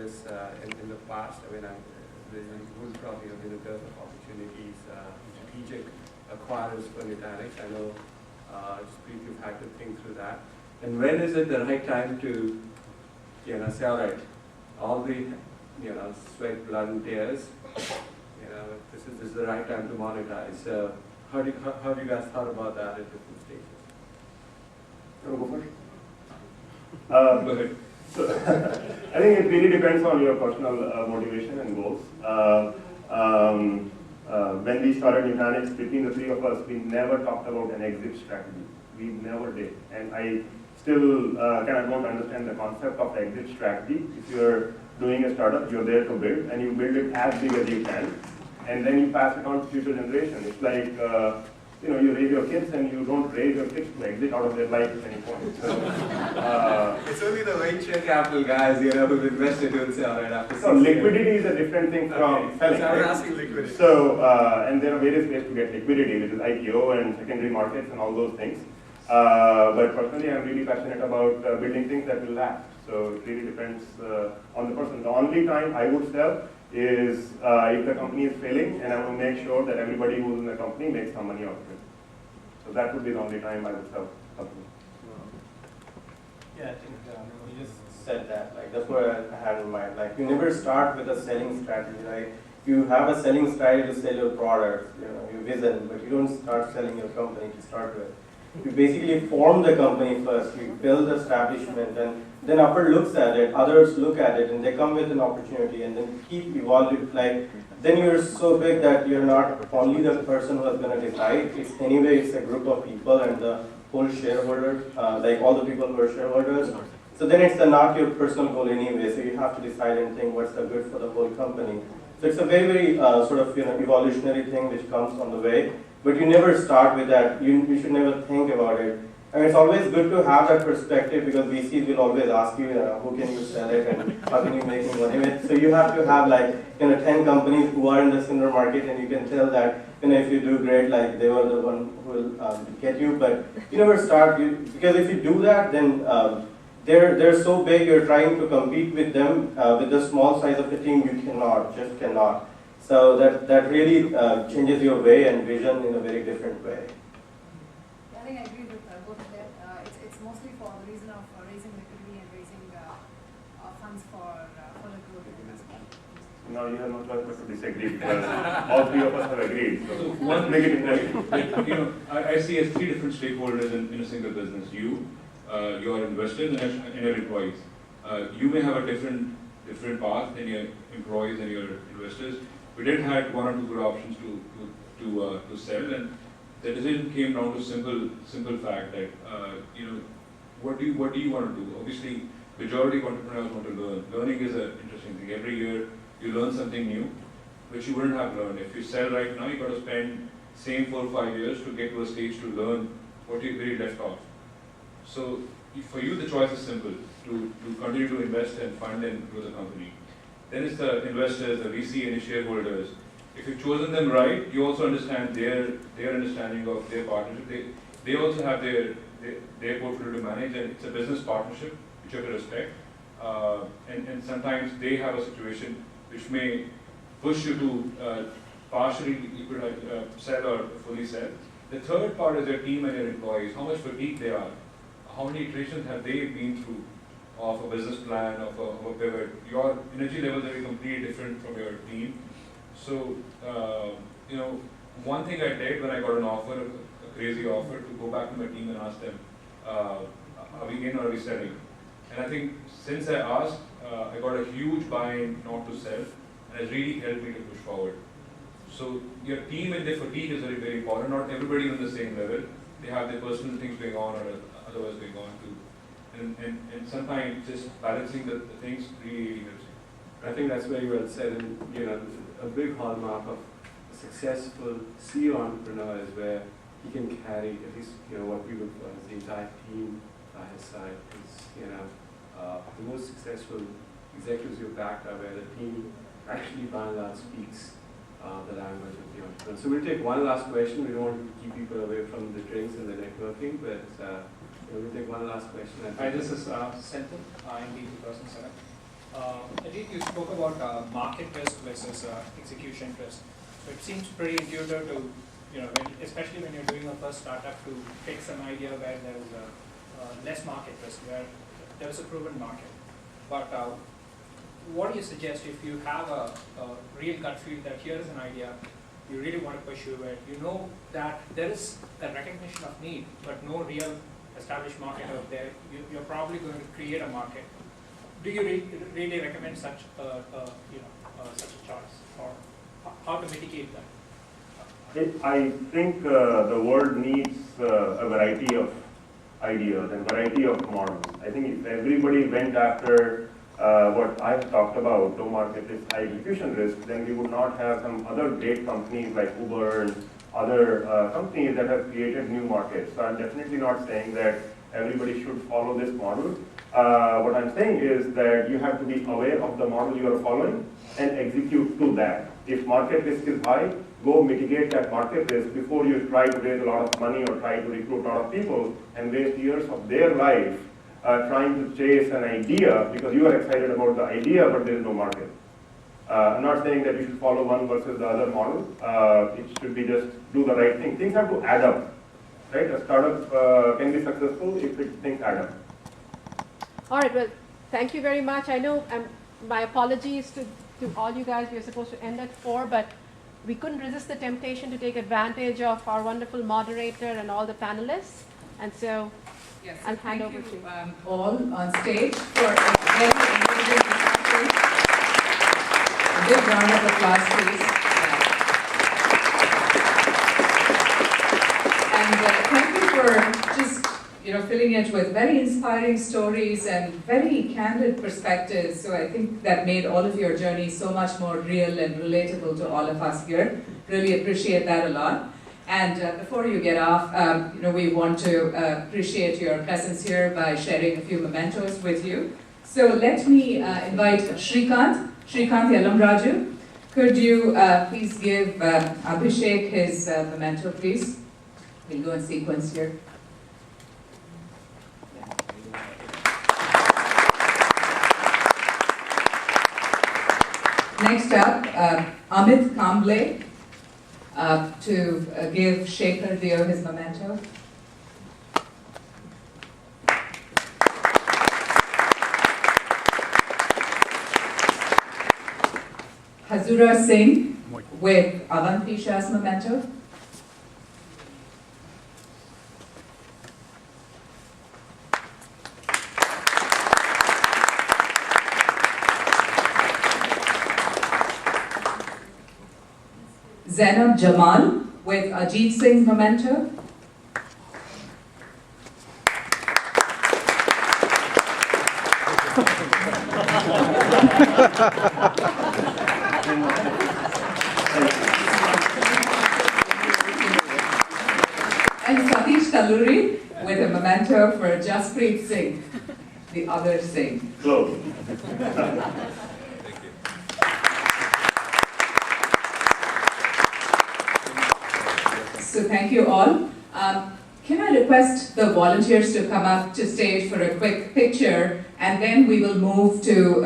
this in the past. I mean, there would probably have been a dearth of opportunities, strategic acquirers for Nutanix. I know, Jaspreet, you've had to think through that. And when is it the right time to, say, all right, all the, sweat, blood, and tears, this is the right time to monetize. So, how have you guys thought about that at different stages? You want to go first? Go ahead. So, I think it really depends on your personal motivation and goals. When we started Nutanix, between the three of us, we never talked about an exit strategy. We never did. And I still kind of don't understand the concept of exit strategy. If you're doing a startup, you're there to build, and you build it as big as you can, and then you pass it on to future generation. It's like, you raise your kids and you don't raise your kids to exit out of their life at any point. So, it's only the venture capital guys, who've invested who will say, all right, after so liquidity is a different thing from selling. So I was asking liquidity. So, and there are various ways to get liquidity, which is IPO and secondary markets and all those things. But personally, I'm really passionate about building things that will last. So it really depends on the person. The only time I would sell is if the company is failing, and I want to make sure that everybody who's in the company makes some money out of it. So that would be the only time I would sell something. Yeah, I think you just said that. Like that's what I had in mind. Like you never start with a selling strategy. Like you have a selling strategy to sell your product, your vision, but you don't start selling your company to start with. You basically form the company first. You build the establishment, and then upper looks at it, others look at it, and they come with an opportunity, and then keep evolving. Like then you're so big that you're not only the person who is going to decide. It's a group of people, and the whole shareholders, like all the people who are shareholders. So then it's not your personal goal anyway. So you have to decide and think what's the good for the whole company. So it's a very, very sort of evolutionary thing which comes on the way. But you never start with that. You should never think about it. And it's always good to have that perspective because VCs will always ask you, who can you sell it and how can you make money with. So you have to have like 10 companies who are in the similar market, and you can tell that if you do great, like they were the one who will get you. But you never start because if you do that, then they're so big. You're trying to compete with them with the small size of the team. You just cannot. So that really changes your way and vision in a very different way. I think I agree with both of them. It's mostly for the reason of raising liquidity and raising funds for the growth of the business. Now you have no choice but to disagree because all three of us have agreed. So one make it interesting. I see as three different stakeholders in a single business. Your investors and your employees. You may have a different path than your employees and your investors. We did have one or two good options to sell, and the decision came down to simple fact that what do you want to do? Obviously, majority of entrepreneurs want to learn. Learning is an interesting thing. Every year you learn something new, which you wouldn't have learned. If you sell right now, you got to spend same 4 or 5 years to get to a stage to learn what you really left off. So for you, the choice is simple: to continue to invest and fund and grow the company. Then it's the investors, the VC and the shareholders. If you've chosen them right, you also understand their understanding of their partnership. They also have their portfolio to manage, and it's a business partnership which you have to respect. And sometimes they have a situation which may push you to partially sell or fully sell. The third part is your team and your employees. How much fatigue they are. How many iterations have they been through of a business plan, of a pivot? Your energy levels are completely different from your team. So, one thing I did when I got an offer, a crazy offer, to go back to my team and ask them, are we in or are we selling? And I think since I asked, I got a huge buy-in not to sell, and it really helped me to push forward. So your team and their fatigue is very, very important. Not everybody on the same level. They have their personal things going on or otherwise going on too. And sometimes just balancing the things really helps you. I think that's very well said. And a big hallmark of a successful CEO entrepreneur is where he can carry at least what we would call as the entire team by his side. Because the most successful executives you've backed are where the team actually by and large speaks the language of the entrepreneur. So we'll take one last question. We don't want to keep people away from the drinks and the networking, but we'll take one last question. Hi, this is Senthil, IND 2007. Ajit, you spoke about market risk versus execution risk. So it seems pretty intuitive to, especially when you're doing a first startup, to pick some idea where there is a less market risk, where there is a proven market. But what do you suggest if you have a real gut feel that here is an idea, you really want to pursue it, you know that there is a recognition of need, but no real established market out there, you're probably going to create a market. Do you really recommend such such a choice, or how to mitigate that? I think the world needs a variety of ideas and variety of models. I think if everybody went after what I've talked about, low market risk, high execution risk, then we would not have some other great companies like Uber and other companies that have created new markets. So I'm definitely not saying that everybody should follow this model. What I'm saying is that you have to be aware of the model you are following and execute to that. If market risk is high, go mitigate that market risk before you try to raise a lot of money or try to recruit a lot of people and waste years of their life trying to chase an idea because you are excited about the idea but there is no market. I'm not saying that you should follow one versus the other model. It should be just do the right thing. Things have to add up, right? A startup can be successful if things add up. All right, well, thank you very much. I know my apologies to all you guys. We were supposed to end at 4, but we couldn't resist the temptation to take advantage of our wonderful moderator and all the panelists. And so yes, I'll hand over to to you. All on stage for a very engaging discussion. A big round of applause, please. And thank you for just filling it with very inspiring stories and very candid perspectives. So I think that made all of your journey so much more real and relatable to all of us here. Really appreciate that a lot. And before you get off, we want to appreciate your presence here by sharing a few mementos with you. So let me invite Shrikant Yalamraju. Could you please give Abhishek his memento, please? We'll go in sequence here. Next up, Amit Kamble to give Shekhar Dio his memento. Hazura Singh with Avanti Shah's memento. Zainab Jamal with Ajit Singh's memento. And Satish Taluri with a memento for Jaspreet Singh, the other Singh. Close. So thank you all. Can I request the volunteers to come up to stage for a quick picture, and then we will move to